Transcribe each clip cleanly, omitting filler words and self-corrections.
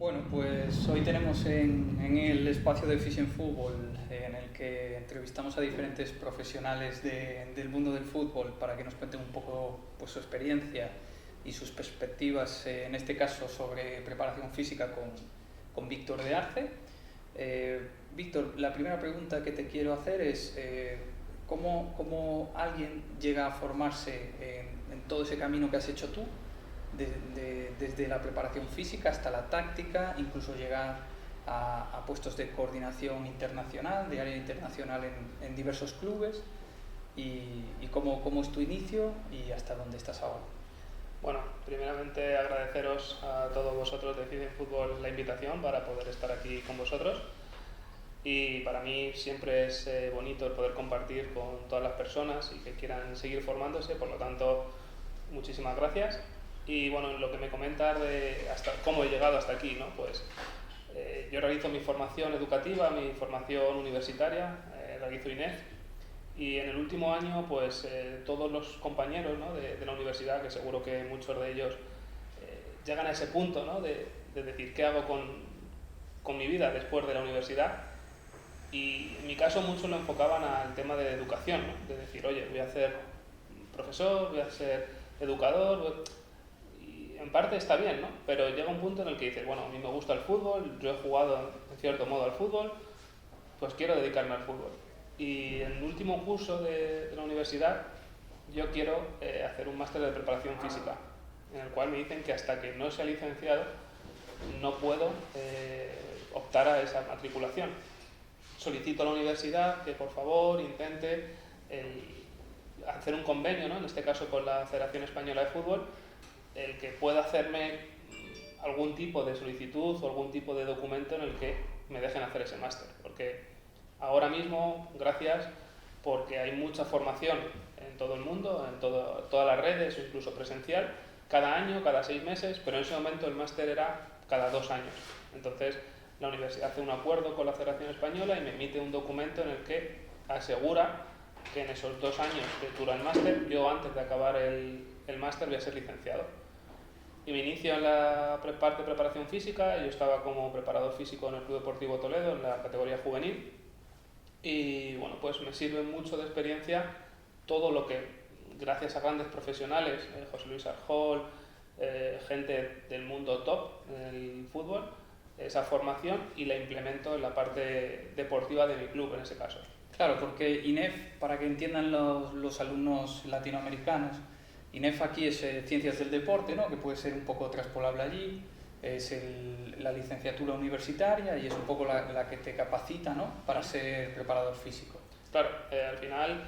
Bueno, pues hoy tenemos en el espacio de Fish and Fútbol, en el que entrevistamos a diferentes profesionales del mundo del fútbol para que nos cuenten un poco pues, su experiencia y sus perspectivas, en este caso sobre preparación física con Víctor de Arce. Víctor, la primera pregunta que te quiero hacer es ¿cómo alguien llega a formarse en todo ese camino que has hecho tú? Desde la preparación física hasta la táctica, incluso llegar a puestos de coordinación internacional, de área internacional en diversos clubes, y cómo es tu inicio y hasta dónde estás ahora. Bueno, primeramente agradeceros a todos vosotros de Fish and Fútbol la invitación para poder estar aquí con vosotros. Y para mí siempre es bonito el poder compartir con todas las personas y que quieran seguir formándose, por lo tanto, muchísimas gracias. Y bueno, lo que me comentas de hasta cómo he llegado hasta aquí, ¿no? Pues yo realizo mi formación educativa, mi formación universitaria, realizo INEF, y en el último año pues todos los compañeros, ¿no? de la universidad, que seguro que muchos de ellos llegan a ese punto, ¿no? de decir qué hago con mi vida después de la universidad. Y en mi caso muchos lo enfocaban al tema de educación, ¿no? De decir, oye, voy a ser profesor, voy a ser educador, y en parte está bien, ¿no? Pero llega un punto en el que dices, bueno, a mí me gusta el fútbol, yo he jugado en cierto modo al fútbol, pues quiero dedicarme al fútbol. Y en el último curso de la universidad yo quiero hacer un máster de preparación física, en el cual me dicen que hasta que no sea licenciado no puedo optar a esa matriculación. Solicito a la universidad que por favor intente hacer un convenio, ¿no? En este caso con la Federación Española de Fútbol, el que pueda hacerme algún tipo de solicitud o algún tipo de documento en el que me dejen hacer ese máster, porque ahora mismo, gracias, porque hay mucha formación en todo el mundo, en todas las redes o incluso presencial, cada año, cada 6 meses, pero en ese momento el máster era cada 2 años. Entonces la universidad hace un acuerdo con la Federación Española y me emite un documento en el que asegura que en esos 2 años que dura el máster, yo antes de acabar el máster voy a ser licenciado. Y me inicio en la parte de preparación física. Yo estaba como preparador físico en el Club Deportivo Toledo en la categoría juvenil, y bueno, pues me sirve mucho de experiencia todo lo que, gracias a grandes profesionales, José Luis Arjol, gente del mundo top en el fútbol, esa formación, y la implemento en la parte deportiva de mi club en ese caso. Claro, porque INEF, para que entiendan los alumnos latinoamericanos, INEF aquí es Ciencias del Deporte, ¿no? Que puede ser un poco traspolable allí, es la licenciatura universitaria y es un poco la que te capacita, ¿no? Para ser preparador físico. Claro, al final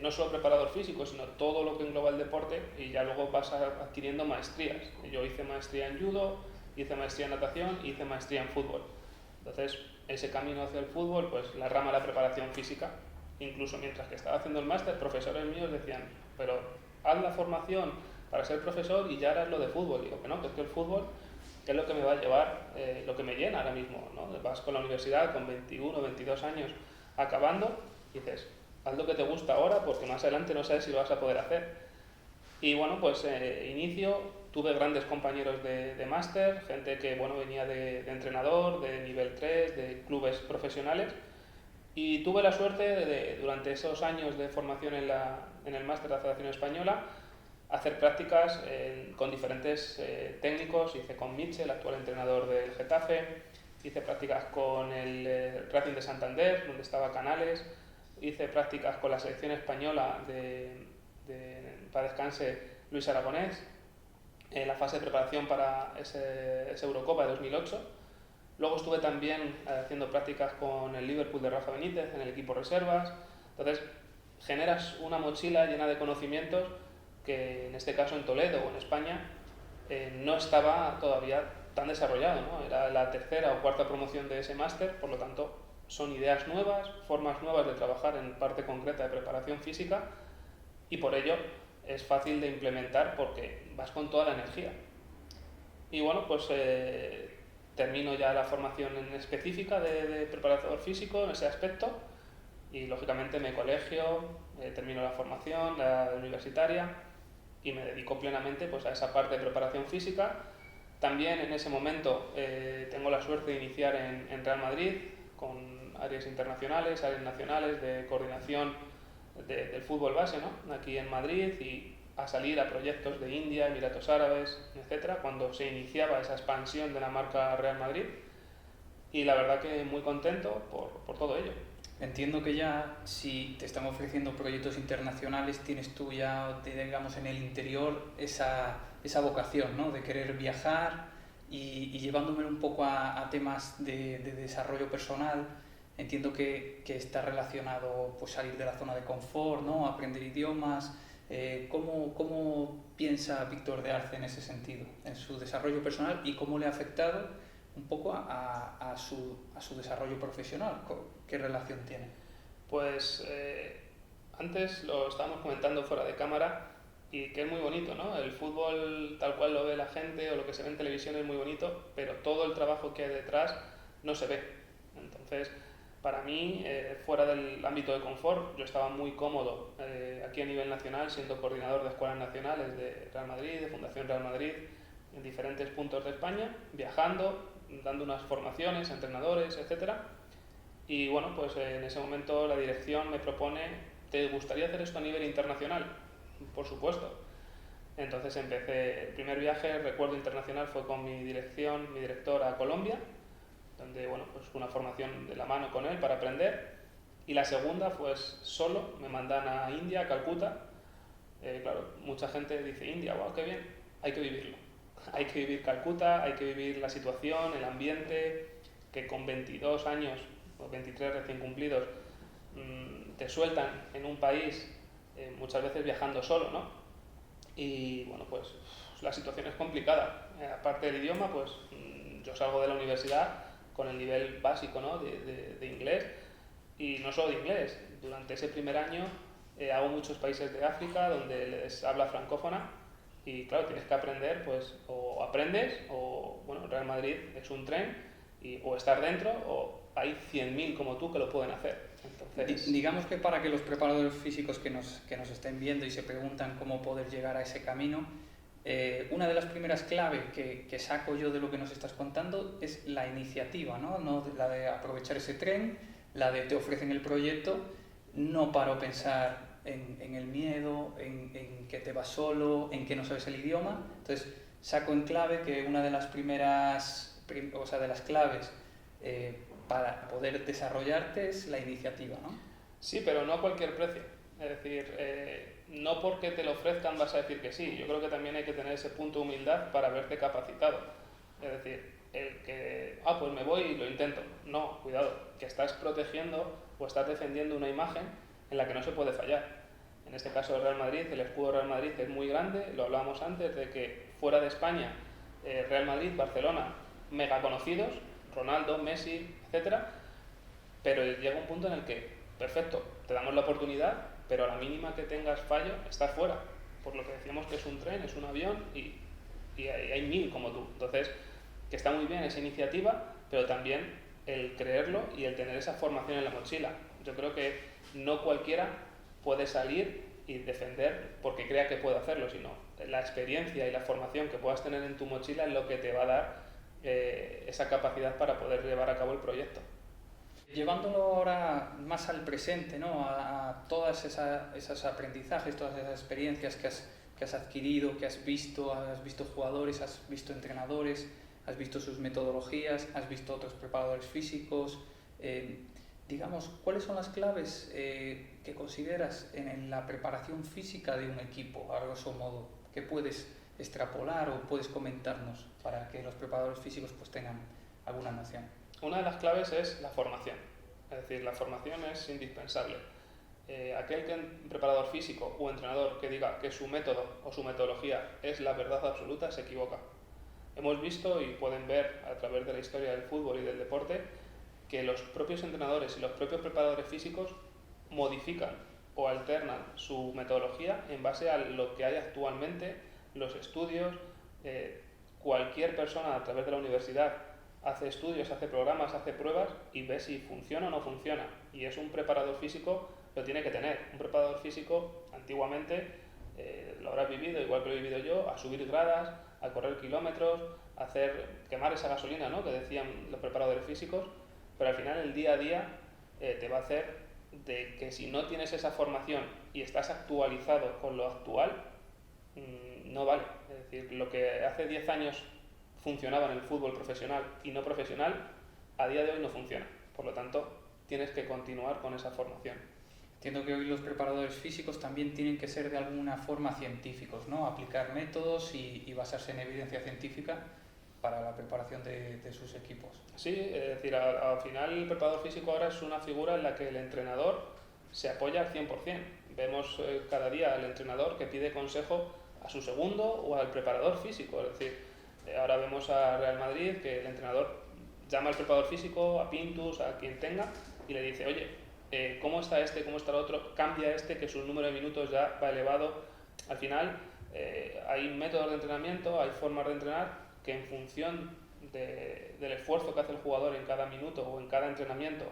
no solo preparador físico, sino todo lo que engloba el deporte, y ya luego vas adquiriendo maestrías. Yo hice maestría en judo, hice maestría en natación y hice maestría en fútbol. Entonces, ese camino hacia el fútbol, pues la rama de la preparación física. Incluso mientras que estaba haciendo el máster, profesores míos decían, pero haz la formación para ser profesor y ya harás lo de fútbol. Digo que no, que es que el fútbol es lo que me va a llevar, lo que me llena ahora mismo, ¿no? Vas con la universidad con 21, 22 años acabando y dices, haz lo que te gusta ahora porque más adelante no sabes si lo vas a poder hacer. Y bueno, pues inicio, tuve grandes compañeros de máster, gente que bueno, venía de entrenador, de nivel 3, de clubes profesionales, y tuve la suerte durante esos años de formación en el máster de la Federación Española, hacer prácticas con diferentes técnicos. Hice con Mitchell, actual entrenador del Getafe, hice prácticas con el Racing de Santander, donde estaba Canales, hice prácticas con la selección española para descanse Luis Aragonés, en la fase de preparación para esa Eurocopa de 2008. Luego estuve también haciendo prácticas con el Liverpool de Rafa Benítez en el equipo reservas. Entonces generas una mochila llena de conocimientos que en este caso en Toledo o en España no estaba todavía tan desarrollado, ¿no? Era la tercera o cuarta promoción de ese máster, por lo tanto son ideas nuevas, formas nuevas de trabajar en parte concreta de preparación física, y por ello es fácil de implementar porque vas con toda la energía. Y bueno, pues termino ya la formación en específica de preparador físico en ese aspecto, y lógicamente me colegio, termino la formación, la universitaria, y me dedico plenamente pues, a esa parte de preparación física, También en ese momento tengo la suerte de iniciar en Real Madrid con áreas internacionales, áreas nacionales de coordinación del fútbol base, ¿no? Aquí en Madrid, y a salir a proyectos de India, Emiratos Árabes, etcétera, cuando se iniciaba esa expansión de la marca Real Madrid, y la verdad que muy contento por todo ello. Entiendo que ya si te están ofreciendo proyectos internacionales tienes tú ya, digamos, en el interior esa vocación, ¿no? De querer viajar y llevándome un poco a temas de desarrollo personal. Entiendo que está relacionado pues salir de la zona de confort, ¿no? Aprender idiomas. ¿Cómo piensa Víctor de Arce en ese sentido, en su desarrollo personal y cómo le ha afectado un poco a su desarrollo profesional? ¿Qué relación tiene? Pues antes lo estábamos comentando fuera de cámara, y que es muy bonito, ¿no? El fútbol tal cual lo ve la gente o lo que se ve en televisión es muy bonito, pero todo el trabajo que hay detrás no se ve. Entonces, para mí, fuera del ámbito de confort, yo estaba muy cómodo aquí a nivel nacional, siendo coordinador de escuelas nacionales de Real Madrid, de Fundación Real Madrid, en diferentes puntos de España, viajando, dando unas formaciones a entrenadores, etcétera. Y bueno, pues en ese momento la dirección me propone: ¿te gustaría hacer esto a nivel internacional? Por supuesto. Entonces empecé, el primer viaje, recuerdo internacional, fue con mi director a Colombia, donde bueno, pues una formación de la mano con él para aprender. Y la segunda, pues solo, me mandan a India, a Calcuta. Claro, mucha gente dice: India, wow, qué bien, hay que vivirlo. Hay que vivir Calcuta, hay que vivir la situación, el ambiente, que con 22 años o 23 recién cumplidos te sueltan en un país, muchas veces viajando solo, ¿no? Y bueno, pues la situación es complicada. Aparte del idioma, pues yo salgo de la universidad con el nivel básico, ¿no? de inglés, y no solo de inglés. Durante ese primer año hago muchos países de África donde les habla francófona, y claro, tienes que aprender, pues o aprendes o, bueno, Real Madrid es un tren, y o estar dentro o hay 100.000 como tú que lo pueden hacer. Entonces, Digamos que para que los preparadores físicos que nos estén viendo y se preguntan cómo poder llegar a ese camino, una de las primeras claves que saco yo de lo que nos estás contando es la iniciativa, ¿no? No la de aprovechar ese tren, la de te ofrecen el proyecto, no paro a pensar en el miedo, en que te vas solo, en que no sabes el idioma. Entonces saco en clave que una de las primeras, o sea, de las claves para poder desarrollarte es la iniciativa, ¿no? sí, pero no a cualquier precio. Es decir, no porque te lo ofrezcan vas a decir que sí. Yo creo que también hay que tener ese punto de humildad para verte capacitado. Es decir, el que, pues me voy y lo intento. No, cuidado, que estás protegiendo o estás defendiendo una imagen en la que no se puede fallar. En este caso el Real Madrid, el escudo Real Madrid es muy grande, lo hablábamos antes, de que fuera de España, Real Madrid, Barcelona, mega conocidos, Ronaldo, Messi, etcétera, pero llega un punto en el que, perfecto, te damos la oportunidad, pero a la mínima que tengas fallo, estás fuera. Por lo que decíamos que es un tren, es un avión, y hay 1000 como tú. Entonces, que está muy bien esa iniciativa, pero también el creerlo y el tener esa formación en la mochila. Yo creo que no cualquiera puede salir y defender porque crea que puede hacerlo, sino la experiencia y la formación que puedas tener en tu mochila es lo que te va a dar esa capacidad para poder llevar a cabo el proyecto. Llevándolo ahora más al presente, ¿no? A todas esos aprendizajes, todas esas experiencias que has adquirido, que has visto jugadores, has visto entrenadores, has visto sus metodologías, has visto otros preparadores físicos. Digamos, ¿cuáles son las claves que consideras en la preparación física de un equipo, a grosso modo, que puedes extrapolar o puedes comentarnos para que los preparadores físicos pues tengan alguna noción? Una de las claves es la formación. Es decir, la formación es indispensable. Un preparador físico o entrenador que diga que su método o su metodología es la verdad absoluta se equivoca. Hemos visto y pueden ver a través de la historia del fútbol y del deporte que los propios entrenadores y los propios preparadores físicos modifican o alternan su metodología en base a lo que hay actualmente, los estudios. Cualquier persona a través de la universidad hace estudios, hace programas, hace pruebas y ve si funciona o no funciona. Y es un preparador físico, lo tiene que tener. Un preparador físico, antiguamente, lo habrás vivido, igual que lo he vivido yo, a subir gradas, a correr kilómetros, quemar esa gasolina, ¿no?, que decían los preparadores físicos, pero al final el día a día te va a hacer de que si no tienes esa formación y estás actualizado con lo actual, no vale. Es decir, lo que hace 10 años funcionaba en el fútbol profesional y no profesional, a día de hoy no funciona. Por lo tanto, tienes que continuar con esa formación. Entiendo que hoy los preparadores físicos también tienen que ser de alguna forma científicos, ¿no? Aplicar métodos y basarse en evidencia científica para la preparación de sus equipos. Sí, es decir, al final el preparador físico ahora es una figura en la que el entrenador se apoya al 100%. Vemos cada día al entrenador que pide consejo a su segundo o al preparador físico. Es decir, ahora vemos a Real Madrid que el entrenador llama al preparador físico, a Pintus, a quien tenga, y le dice, oye, ¿cómo está este? ¿Cómo está el otro? Cambia este, que su número de minutos ya va elevado. Al final hay métodos de entrenamiento, hay formas de entrenar que en función del esfuerzo que hace el jugador en cada minuto o en cada entrenamiento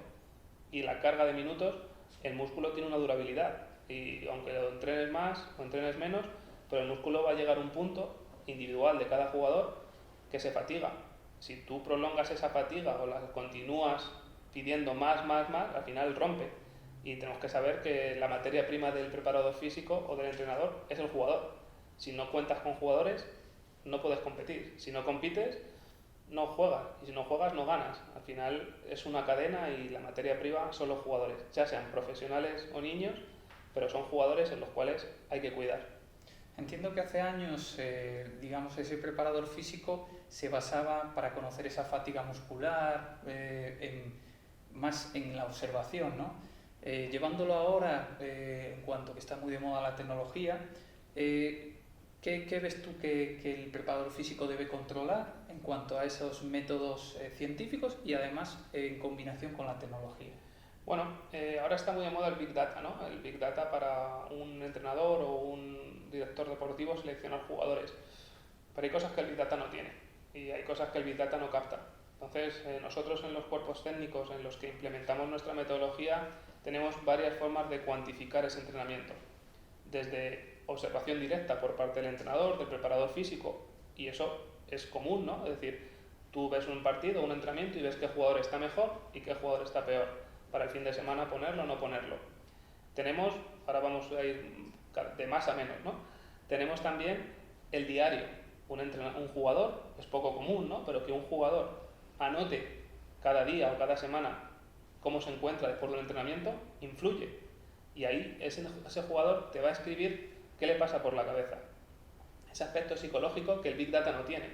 y la carga de minutos, el músculo tiene una durabilidad. Y aunque lo entrenes más o entrenes menos, pero el músculo va a llegar a un punto individual de cada jugador que se fatiga. Si tú prolongas esa fatiga o la continúas pidiendo más, al final rompe. Y tenemos que saber que la materia prima del preparador físico o del entrenador es el jugador. Si no cuentas con jugadores, no puedes competir. Si no compites, no juegas. Y si no juegas, no ganas. Al final es una cadena y la materia prima son los jugadores, ya sean profesionales o niños, pero son jugadores en los cuales hay que cuidar. Entiendo que hace años, digamos, ese preparador físico se basaba para conocer esa fatiga muscular, más en la observación, ¿no? Llevándolo ahora, en cuanto que está muy de moda la tecnología, ¿qué ves tú que el preparador físico debe controlar en cuanto a esos métodos científicos y además en combinación con la tecnología? Bueno, ahora está muy de moda el Big Data, ¿no? El Big Data para un entrenador o un director deportivo seleccionar jugadores. Pero hay cosas que el Big Data no tiene y hay cosas que el Big Data no capta. Entonces, nosotros en los cuerpos técnicos en los que implementamos nuestra metodología tenemos varias formas de cuantificar ese entrenamiento. Desde observación directa por parte del entrenador, del preparador físico, y eso es común, ¿no? Es decir, tú ves un partido, un entrenamiento y ves qué jugador está mejor y qué jugador está peor, para el fin de semana ponerlo o no ponerlo. Tenemos, ahora vamos a ir de más a menos, ¿no? Tenemos también el diario. Un jugador, es poco común, ¿no?, pero que un jugador anote cada día o cada semana cómo se encuentra después de un entrenamiento, influye. Y ahí ese jugador te va a escribir qué le pasa por la cabeza. Ese aspecto psicológico que el Big Data no tiene.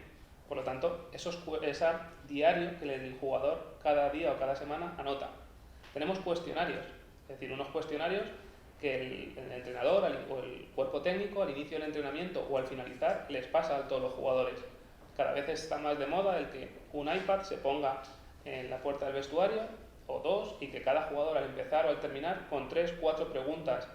Por lo tanto, ese diario que el jugador cada día o cada semana anota. Tenemos cuestionarios, es decir, unos cuestionarios que el entrenador o el cuerpo técnico al inicio del entrenamiento o al finalizar les pasa a todos los jugadores. Cada vez está más de moda el que un iPad se ponga en la puerta del vestuario o dos y que cada jugador al empezar o al terminar con 3, 4 preguntas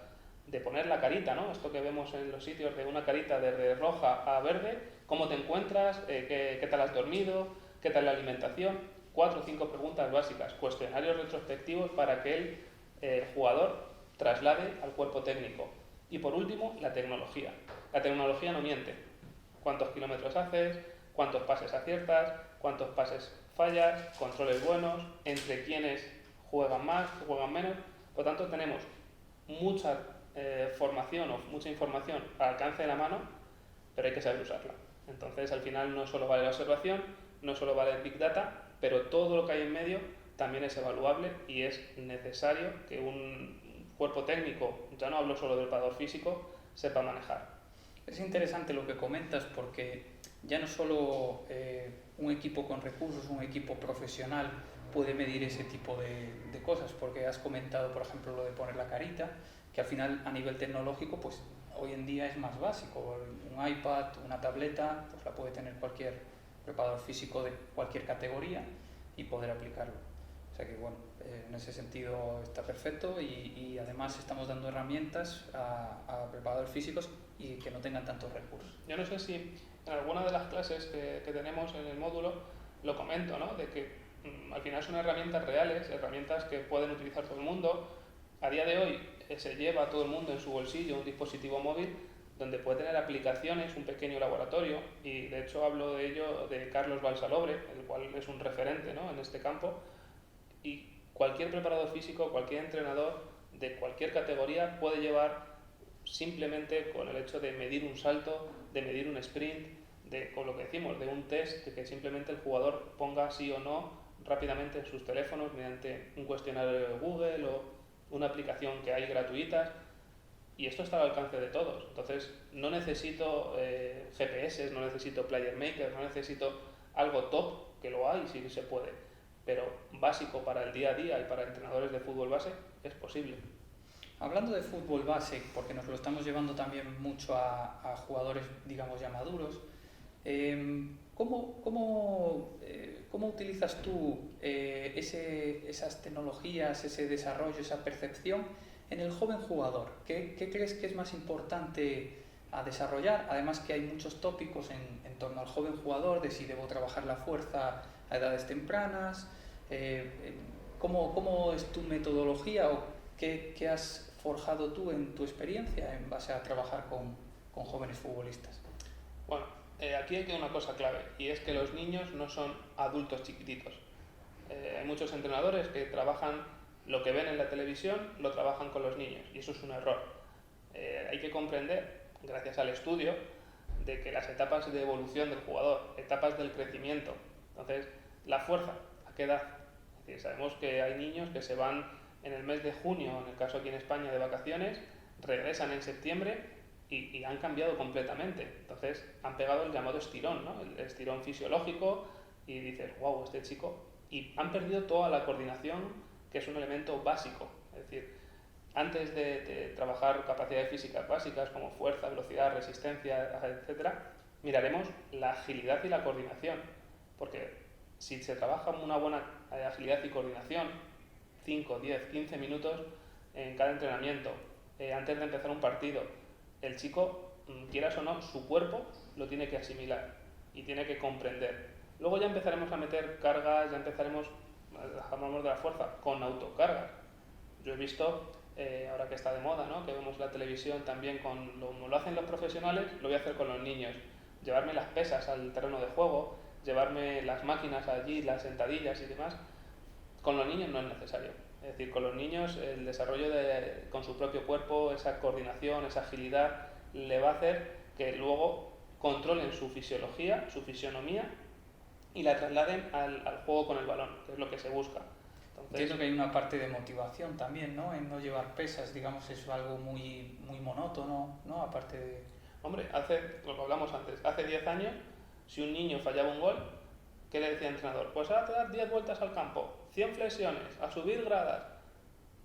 de poner la carita, ¿no? Esto que vemos en los sitios de una carita de roja a verde, ¿cómo te encuentras? ¿Qué tal has dormido? ¿Qué tal la alimentación? 4 o 5 preguntas básicas, cuestionarios retrospectivos para que el jugador traslade al cuerpo técnico. Y por último, la tecnología. La tecnología no miente. ¿Cuántos kilómetros haces? ¿Cuántos pases aciertas? ¿Cuántos pases fallas? Controles buenos, entre quienes juegan más, juegan menos. Por lo tanto, tenemos mucha formación o mucha información al alcance de la mano, pero hay que saber usarla. Entonces, al final no solo vale la observación, no solo vale el Big Data, pero todo lo que hay en medio también es evaluable y es necesario que un cuerpo técnico, ya no hablo solo del preparador físico, sepa manejar. Es interesante lo que comentas porque ya no solo un equipo con recursos, un equipo profesional puede medir ese tipo de cosas, porque has comentado, por ejemplo, lo de poner la carita, que al final a nivel tecnológico pues hoy en día es más básico. Un iPad, una tableta, pues la puede tener cualquier preparador físico de cualquier categoría y poder aplicarlo. O sea que bueno, en ese sentido está perfecto y además estamos dando herramientas a preparadores físicos y que no tengan tantos recursos. Yo no sé si en alguna de las clases que tenemos en el módulo lo comento, ¿no?, de que al final son herramientas reales, herramientas que pueden utilizar todo el mundo. A día de hoy se lleva a todo el mundo en su bolsillo un dispositivo móvil, donde puede tener aplicaciones, un pequeño laboratorio, y de hecho hablo de ello de Carlos Balsalobre, el cual es un referente, ¿no?, en este campo, y cualquier preparador físico, cualquier entrenador de cualquier categoría puede llevar simplemente con el hecho de medir un salto, de medir un sprint, con lo que decimos, de un test, de que simplemente el jugador ponga sí o no rápidamente en sus teléfonos mediante un cuestionario de Google o una aplicación que hay gratuitas, y esto está al alcance de todos. Entonces no necesito GPS, no necesito Player Maker, no necesito algo top, que lo hay, sí se puede, pero básico para el día a día y para entrenadores de fútbol base es posible. Hablando de fútbol base, porque nos lo estamos llevando también mucho a jugadores, digamos, ya maduros, ¿cómo utilizas tú esas tecnologías, ese desarrollo, esa percepción en el joven jugador? ¿Qué crees que es más importante a desarrollar? Además que hay muchos tópicos en torno al joven jugador, de si debo trabajar la fuerza a edades tempranas, ¿cómo es tu metodología o qué has forjado tú en tu experiencia en base a trabajar con jóvenes futbolistas? Bueno, aquí hay una cosa clave, y es que los niños no son adultos chiquititos. Hay muchos entrenadores que trabajan lo que ven en la televisión, lo trabajan con los niños, y eso es un error. Hay que comprender, gracias al estudio, de que las etapas de evolución del jugador, etapas del crecimiento, entonces, la fuerza, ¿a qué edad? Es decir, sabemos que hay niños que se van en el mes de junio, en el caso aquí en España, de vacaciones, regresan en septiembre y han cambiado completamente. Entonces han pegado el llamado estirón, ¿no?, el estirón fisiológico, y dices, wow, este chico... Y han perdido toda la coordinación, que es un elemento básico. Es decir, antes de trabajar capacidades físicas básicas como fuerza, velocidad, resistencia, etc., miraremos la agilidad y la coordinación. Porque si se trabaja una buena agilidad y coordinación, 5, 10, 15 minutos en cada entrenamiento, antes de empezar un partido, el chico, quieras o no, su cuerpo lo tiene que asimilar y tiene que comprender. Luego ya empezaremos a meter cargas, ya empezaremos, hablamos de la fuerza, con autocargas. Yo he visto, ahora que está de moda, ¿no?, que vemos la televisión también, como lo hacen los profesionales, lo voy a hacer con los niños. Llevarme las pesas al terreno de juego, llevarme las máquinas allí, las sentadillas y demás. Con los niños no es necesario. Es decir, con los niños el desarrollo con su propio cuerpo, esa coordinación, esa agilidad, le va a hacer que luego controlen su fisiología, su fisionomía, y la trasladen al juego con el balón, que es lo que se busca. Entonces, entiendo que hay una parte de motivación también, ¿no?, en no llevar pesas, digamos, es algo muy monótono, ¿no?, aparte de... Hombre, lo que hablamos antes, hace 10 años, si un niño fallaba un gol, ¿qué le decía el entrenador? Pues ahora te das 10 vueltas al campo, 100 flexiones, a subir gradas.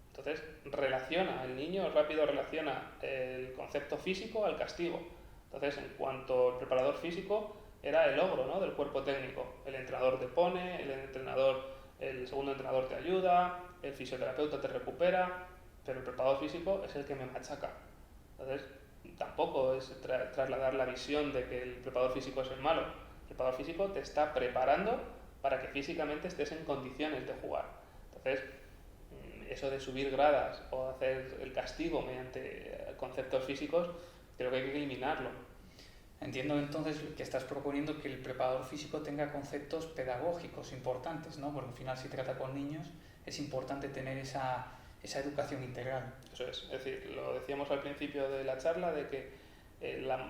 Entonces, el niño rápido relaciona el concepto físico al castigo. Entonces, en cuanto al preparador físico, era el ogro, ¿no?, del cuerpo técnico. El entrenador te pone, el segundo entrenador te ayuda, el fisioterapeuta te recupera, pero el preparador físico es el que me machaca. Entonces, tampoco es trasladar la visión de que el preparador físico es el malo. El preparador físico te está preparando para que físicamente estés en condiciones de jugar. Entonces, eso de subir gradas o hacer el castigo mediante conceptos físicos, creo que hay que eliminarlo. Entiendo entonces que estás proponiendo que el preparador físico tenga conceptos pedagógicos importantes, ¿no?, porque al final si trata con niños es importante tener esa educación integral. Eso es decir, lo decíamos al principio de la charla, de que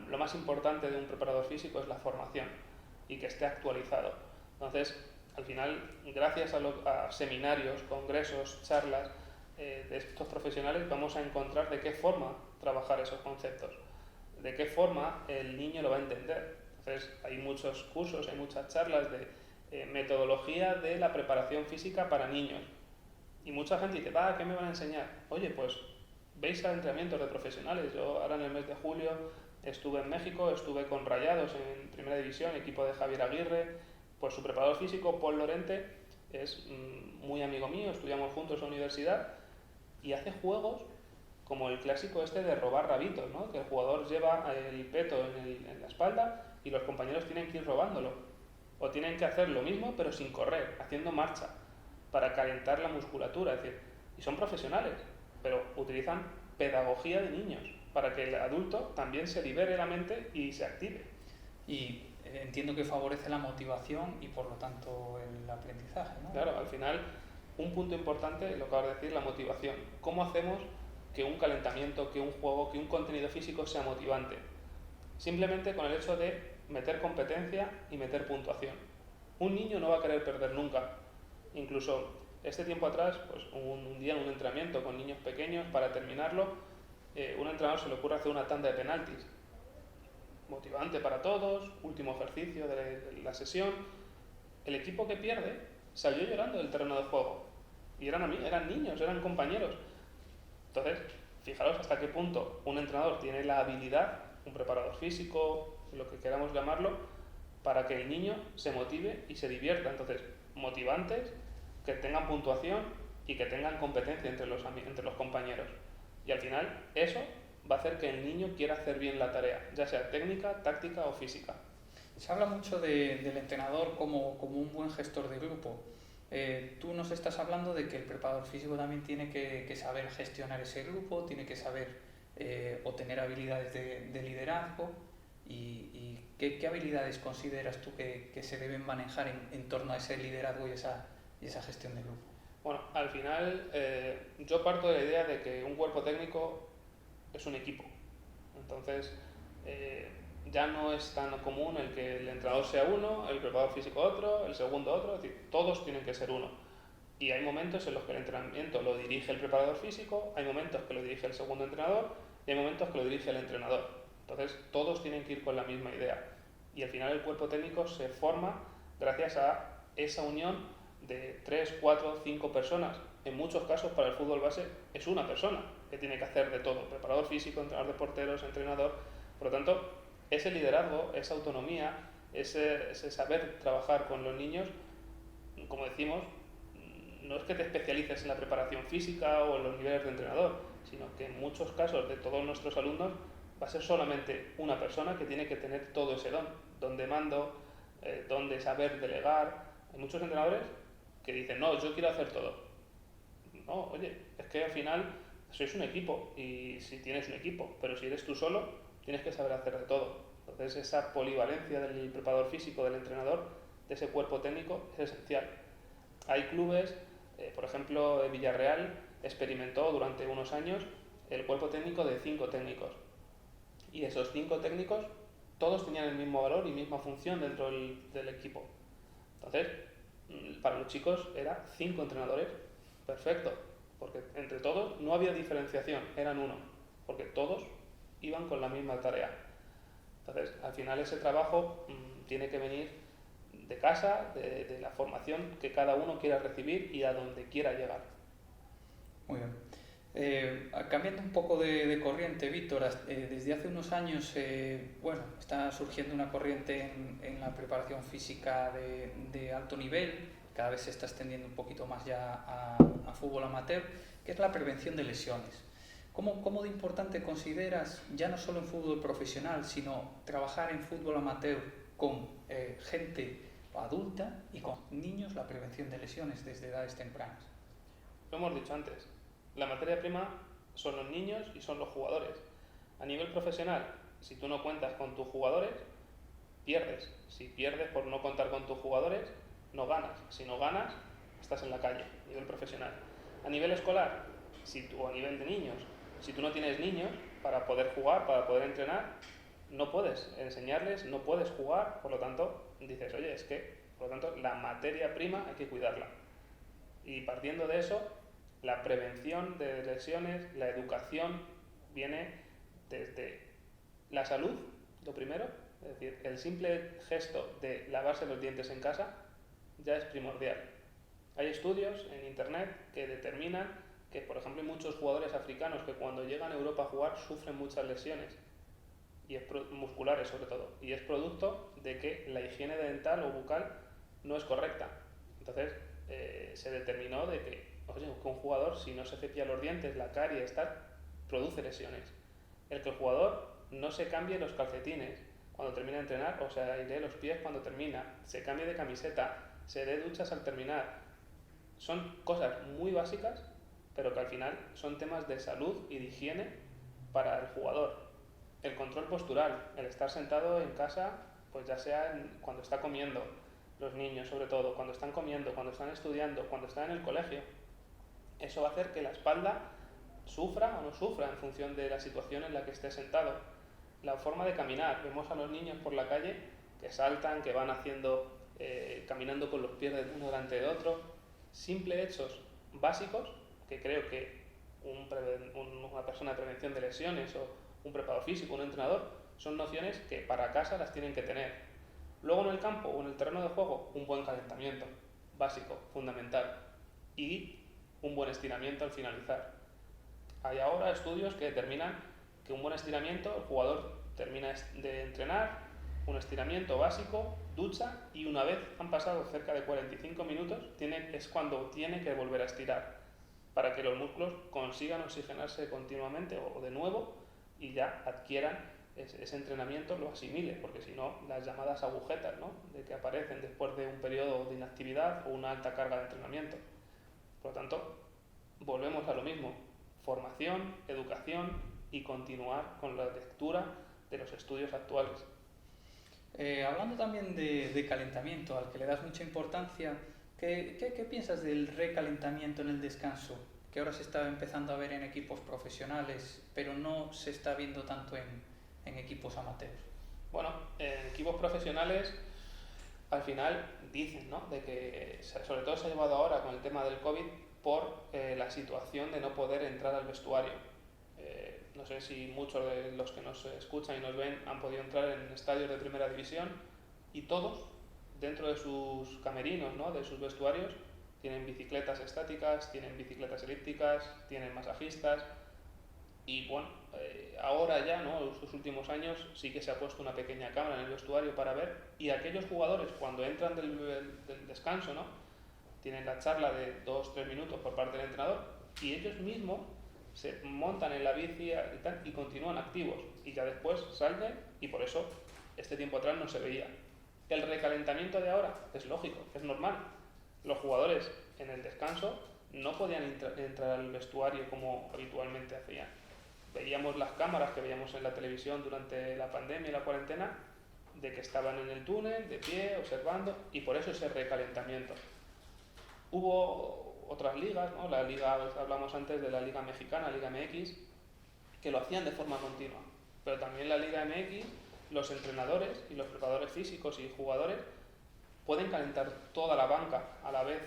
lo más importante de un preparador físico es la formación y que esté actualizado. Entonces, al final, gracias a seminarios, congresos, charlas de estos profesionales, vamos a encontrar de qué forma trabajar esos conceptos, de qué forma el niño lo va a entender. Entonces, hay muchos cursos, hay muchas charlas de metodología de la preparación física para niños. Y mucha gente dice, ¿qué me van a enseñar? Oye, pues veis a entrenamientos de profesionales. Yo ahora en el mes de julio estuve en México, estuve con Rayados en Primera División, equipo de Javier Aguirre. Pues su preparador físico, Paul Lorente, es muy amigo mío, estudiamos juntos en la universidad, y hace juegos como el clásico este de robar rabitos, ¿no?, que el jugador lleva el peto en la espalda y los compañeros tienen que ir robándolo. O tienen que hacer lo mismo pero sin correr, haciendo marcha, para calentar la musculatura. Es decir, y son profesionales, pero utilizan pedagogía de niños. para que el adulto también se libere la mente y se active. Y entiendo que favorece la motivación y por lo tanto el aprendizaje, ¿no? Claro, al final, un punto importante, lo que acabo de decir, la motivación. ¿Cómo hacemos que un calentamiento, que un juego, que un contenido físico sea motivante? Simplemente con el hecho de meter competencia y meter puntuación. Un niño no va a querer perder nunca. Incluso este tiempo atrás, pues un día en un entrenamiento con niños pequeños, para terminarlo, un entrenador se le ocurre hacer una tanda de penaltis. Motivante para todos, último ejercicio de la sesión. El equipo que pierde salió llorando del terreno de juego. Y eran niños, eran compañeros. Entonces, fijaros hasta qué punto un entrenador tiene la habilidad, un preparador físico, lo que queramos llamarlo, para que el niño se motive y se divierta. Entonces, motivantes, que tengan puntuación y que tengan competencia entre los compañeros. Y al final, eso va a hacer que el niño quiera hacer bien la tarea, ya sea técnica, táctica o física. Se habla mucho del entrenador como un buen gestor de grupo. Tú nos estás hablando de que el preparador físico también tiene que saber gestionar ese grupo, tiene que saber o tener habilidades de liderazgo. ¿Y qué habilidades consideras tú que se deben manejar en torno a ese liderazgo y esa gestión de grupo? Bueno, al final yo parto de la idea de que un cuerpo técnico es un equipo. Entonces, ya no es tan común el que el entrenador sea uno, el preparador físico otro, el segundo otro, es decir, todos tienen que ser uno. Y hay momentos en los que el entrenamiento lo dirige el preparador físico, hay momentos que lo dirige el segundo entrenador y hay momentos que lo dirige el entrenador. Entonces, todos tienen que ir con la misma idea. Y al final el cuerpo técnico se forma gracias a esa unión de 3, 4, 5 personas. En muchos casos para el fútbol base es una persona que tiene que hacer de todo, preparador físico, entrenador de porteros, entrenador. Por lo tanto, ese liderazgo, esa autonomía, ese saber trabajar con los niños, como decimos, no es que te especialices en la preparación física o en los niveles de entrenador, sino que en muchos casos de todos nuestros alumnos va a ser solamente una persona que tiene que tener todo ese don de mando, don de saber delegar. Hay muchos entrenadores que dicen, no, yo quiero hacer todo. No, oye, es que al final sois un equipo y si tienes un equipo, pero si eres tú solo, tienes que saber hacer de todo. Entonces esa polivalencia del preparador físico, del entrenador, de ese cuerpo técnico es esencial. Hay clubes, por ejemplo Villarreal experimentó durante unos años el cuerpo técnico de 5 técnicos y esos 5 técnicos todos tenían el mismo valor y misma función dentro del equipo. Entonces, para los chicos era 5 entrenadores, perfecto, porque entre todos no había diferenciación, eran uno, porque todos iban con la misma tarea. Entonces, al final ese trabajo tiene que venir de casa, de la formación que cada uno quiera recibir y a donde quiera llegar. Muy bien. Cambiando un poco de corriente, Víctor, desde hace unos años está surgiendo una corriente en la preparación física de alto nivel, cada vez se está extendiendo un poquito más ya a fútbol amateur, que es la prevención de lesiones. ¿Cómo de importante consideras, ya no solo en fútbol profesional, sino trabajar en fútbol amateur con gente adulta y con niños, la prevención de lesiones desde edades tempranas? Lo hemos dicho antes, la materia prima son los niños y son los jugadores. A nivel profesional, si tú no cuentas con tus jugadores, pierdes. Si pierdes por no contar con tus jugadores, no ganas. Si no ganas, estás en la calle, a nivel profesional. A nivel escolar, o a nivel de niños, si tú no tienes niños para poder jugar, para poder entrenar, no puedes enseñarles, no puedes jugar, por lo tanto, dices, oye, es que, por lo tanto, la materia prima hay que cuidarla. Y partiendo de eso, la prevención de lesiones, la educación, viene desde la salud, lo primero, es decir, el simple gesto de lavarse los dientes en casa ya es primordial. Hay estudios en internet que determinan que, por ejemplo, hay muchos jugadores africanos que cuando llegan a Europa a jugar sufren muchas lesiones, y musculares sobre todo, y es producto de que la higiene dental o bucal no es correcta. Entonces se determinó de que, oye, que un jugador, si no se cepilla los dientes, la caries, tal, produce lesiones. El que el jugador no se cambie los calcetines cuando termina de entrenar, o sea, airee los pies cuando termina, se cambie de camiseta, se dé duchas al terminar. Son cosas muy básicas, pero que al final son temas de salud y de higiene para el jugador. El control postural, el estar sentado en casa, pues ya sea cuando está comiendo, los niños sobre todo, cuando están comiendo, cuando están estudiando, cuando están en el colegio. Eso va a hacer que la espalda sufra o no sufra en función de la situación en la que esté sentado. La forma de caminar, vemos a los niños por la calle que saltan, que van haciendo, caminando con los pies uno delante de otro. Simples hechos básicos que creo que una persona de prevención de lesiones o un preparador físico, un entrenador, son nociones que para casa las tienen que tener. Luego en el campo o en el terreno de juego, un buen calentamiento, básico, fundamental, y un buen estiramiento al finalizar. Hay ahora estudios que determinan que un buen estiramiento, el jugador termina de entrenar, un estiramiento básico, ducha, y una vez han pasado cerca de 45 minutos es cuando tiene que volver a estirar para que los músculos consigan oxigenarse continuamente o de nuevo y ya adquieran ese entrenamiento, lo asimile, porque si no, las llamadas agujetas, ¿no?, de que aparecen después de un periodo de inactividad o una alta carga de entrenamiento. Por lo tanto, volvemos a lo mismo: formación, educación y continuar con la lectura de los estudios actuales. Hablando también de calentamiento, al que le das mucha importancia, ¿qué piensas del recalentamiento en el descanso? Que ahora se está empezando a ver en equipos profesionales, pero no se está viendo tanto en equipos amateurs. Bueno, en equipos profesionales al final dicen, ¿no?, de que sobre todo se ha llevado ahora con el tema del COVID por la situación de no poder entrar al vestuario. No sé si muchos de los que nos escuchan y nos ven han podido entrar en estadios de primera división, y todos, dentro de sus camerinos, ¿no?, de sus vestuarios, tienen bicicletas estáticas, tienen bicicletas elípticas, tienen masajistas. Y bueno, ahora ya, ¿no?, estos últimos años sí que se ha puesto una pequeña cámara en el vestuario para ver, y aquellos jugadores cuando entran del descanso, ¿no?, tienen la charla de 2-3 minutos por parte del entrenador, y ellos mismos se montan en la bici y continúan activos, y ya después salen, y por eso este tiempo atrás no se veía. El recalentamiento de ahora es lógico, es normal. Los jugadores en el descanso no podían entrar al vestuario como habitualmente hacían. Veíamos las cámaras que veíamos en la televisión durante la pandemia y la cuarentena, de que estaban en el túnel, de pie, observando, y por eso ese recalentamiento. Hubo otras ligas, ¿no?, la liga, hablamos antes de la Liga Mexicana, Liga MX, que lo hacían de forma continua, pero también la Liga MX, los entrenadores y los preparadores físicos y jugadores pueden calentar toda la banca a la vez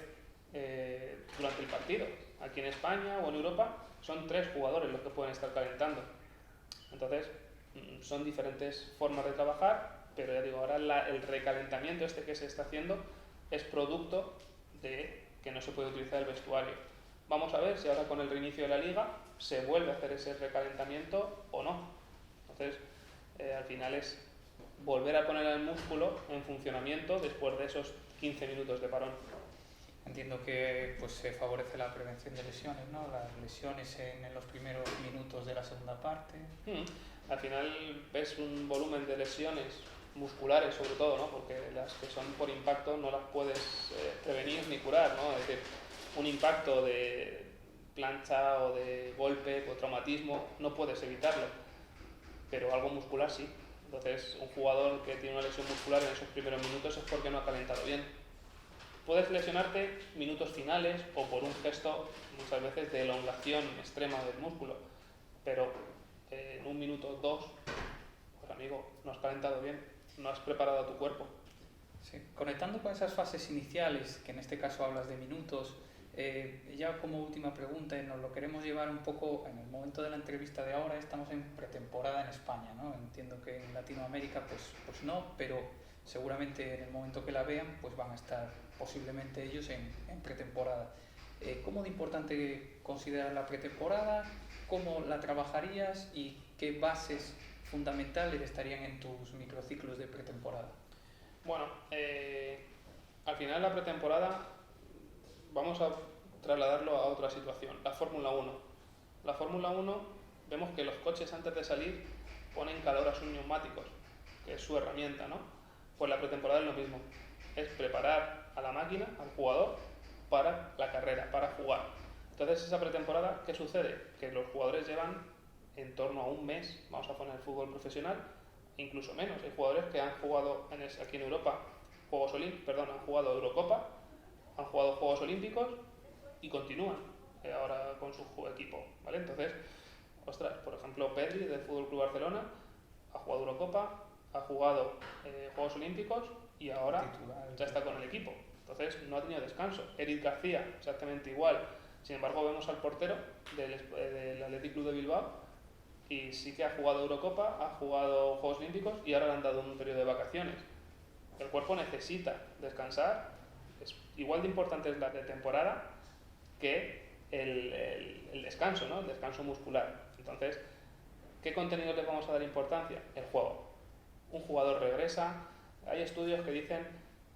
durante el partido. Aquí en España o en Europa son 3 jugadores los que pueden estar calentando. Entonces, son diferentes formas de trabajar, pero ya digo, ahora el recalentamiento este que se está haciendo es producto de que no se puede utilizar el vestuario. Vamos a ver si ahora con el reinicio de la liga se vuelve a hacer ese recalentamiento o no. Entonces, al final es volver a poner el músculo en funcionamiento después de esos 15 minutos de parón. Entiendo que pues, se favorece la prevención de lesiones, ¿no? Las lesiones en los primeros minutos de la segunda parte. Al final ves un volumen de lesiones musculares sobre todo, ¿no?, porque las que son por impacto no las puedes prevenir ni curar, ¿no? Es decir, un impacto de plancha o de golpe o traumatismo no puedes evitarlo, pero algo muscular sí. Entonces, un jugador que tiene una lesión muscular en esos primeros minutos es porque no ha calentado bien. Puedes lesionarte minutos finales o por un gesto muchas veces de elongación extrema del músculo, pero en 1 minuto o 2, pues amigo, no has calentado bien, no has preparado a tu cuerpo. Sí. Conectando con esas fases iniciales, que en este caso hablas de minutos, ya como última pregunta, nos lo queremos llevar un poco, en el momento de la entrevista de ahora estamos en pretemporada en España, ¿no? Entiendo que en Latinoamérica pues no, pero seguramente en el momento que la vean pues van a estar posiblemente ellos en pretemporada. ¿Cómo de importante consideras la pretemporada? ¿Cómo la trabajarías? ¿Y qué bases fundamentales estarían en tus microciclos de pretemporada? Bueno, al final la pretemporada vamos a trasladarlo a otra situación, la Fórmula 1. La Fórmula 1 vemos que los coches antes de salir ponen calor a sus neumáticos, que es su herramienta, ¿no? Pues la pretemporada es lo mismo, es preparar a la máquina, al jugador, para la carrera, para jugar. Entonces esa pretemporada, ¿qué sucede? Que los jugadores llevan en torno a un mes, vamos a poner fútbol profesional, incluso menos. Hay jugadores que han jugado aquí en Europa han jugado Eurocopa, han jugado Juegos Olímpicos y continúan ahora con su equipo, ¿vale? Entonces, ostras, por ejemplo, Pedri del Fútbol Club Barcelona ha jugado Eurocopa, ha jugado Juegos Olímpicos y ahora ya está con el equipo. Entonces no ha tenido descanso. Eric García, exactamente igual. Sin embargo, vemos al portero del Athletic Club de Bilbao y sí que ha jugado Eurocopa, ha jugado Juegos Olímpicos y ahora le han dado un periodo de vacaciones. El cuerpo necesita descansar. Es igual de importante es la pretemporada que el descanso, ¿no? El descanso muscular. Entonces, ¿qué contenidos le vamos a dar importancia? El juego. Un jugador regresa. Hay estudios que dicen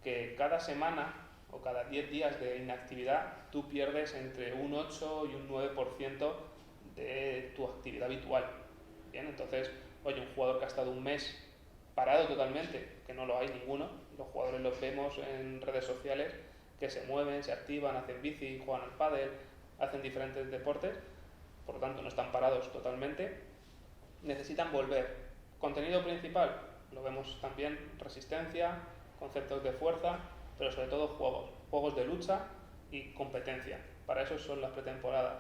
que cada semana o cada 10 días de inactividad tú pierdes entre un 8 y un 9% de tu actividad habitual. Bien, entonces, oye, un jugador que ha estado un mes parado totalmente, que no lo hay ninguno, los jugadores los vemos en redes sociales que se mueven, se activan, hacen bici, juegan al pádel, hacen diferentes deportes, por lo tanto no están parados totalmente, necesitan volver. Contenido principal, lo vemos también, resistencia, conceptos de fuerza, pero sobre todo juegos de lucha y competencia. Para eso son las pretemporadas.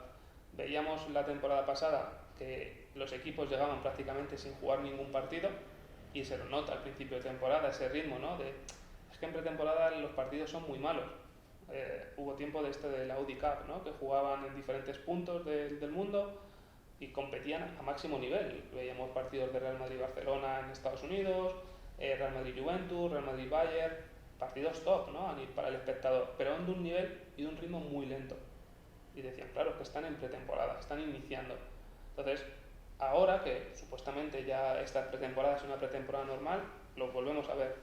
Veíamos la temporada pasada que los equipos llegaban prácticamente sin jugar ningún partido y se lo nota al principio de temporada, ese ritmo, ¿no? Es que en pretemporada los partidos son muy malos. Hubo tiempo de la Audi Cup, ¿no? Que jugaban en diferentes puntos del mundo y competían a máximo nivel. Veíamos partidos de Real Madrid-Barcelona en Estados Unidos, Real Madrid-Juventus, Real Madrid-Bayern, partidos top, ¿no? Para el espectador, pero de un nivel y de un ritmo muy lento. Y decían, claro, que están en pretemporada, están iniciando. Entonces, ahora que supuestamente ya esta pretemporada es una pretemporada normal, lo volvemos a ver.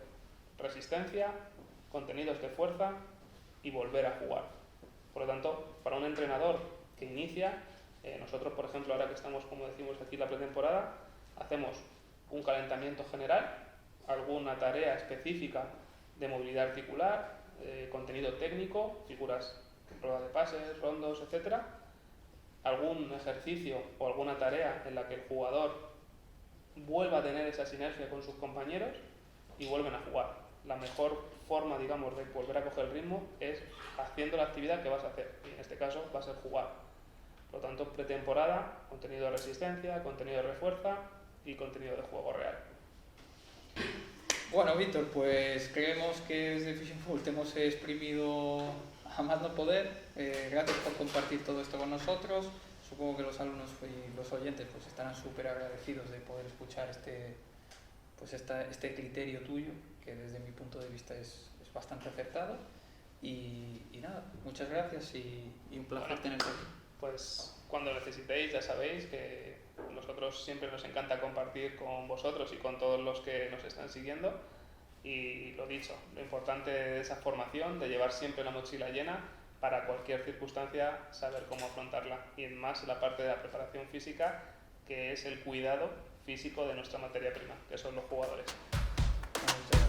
Resistencia, contenidos de fuerza y volver a jugar. Por lo tanto, para un entrenador que inicia, nosotros, por ejemplo, ahora que estamos, como decimos aquí, la pretemporada, hacemos un calentamiento general, alguna tarea específica de movilidad articular, contenido técnico, figuras, pruebas de pases, rondos, etc. Algún ejercicio o alguna tarea en la que el jugador vuelva a tener esa sinergia con sus compañeros y vuelven a jugar. La mejor forma, digamos, de volver a coger el ritmo es haciendo la actividad que vas a hacer, y en este caso va a ser jugar. Por lo tanto, pretemporada, contenido de resistencia, contenido de refuerza y contenido de juego real. Bueno, Víctor, pues creemos que desde Fishing Full te hemos exprimido a más no poder. Gracias por compartir todo esto con nosotros. Supongo que los alumnos y los oyentes pues estarán súper agradecidos de poder escuchar este criterio tuyo, que desde mi punto de vista es bastante acertado. Y nada, muchas gracias y un placer tenerte aquí. Pues cuando necesitéis ya sabéis que nosotros siempre nos encanta compartir con vosotros y con todos los que nos están siguiendo. Y lo dicho, lo importante de esa formación, de llevar siempre la mochila llena para cualquier circunstancia, saber cómo afrontarla. Y más la parte de la preparación física, que es el cuidado físico de nuestra materia prima, que son los jugadores. Muchas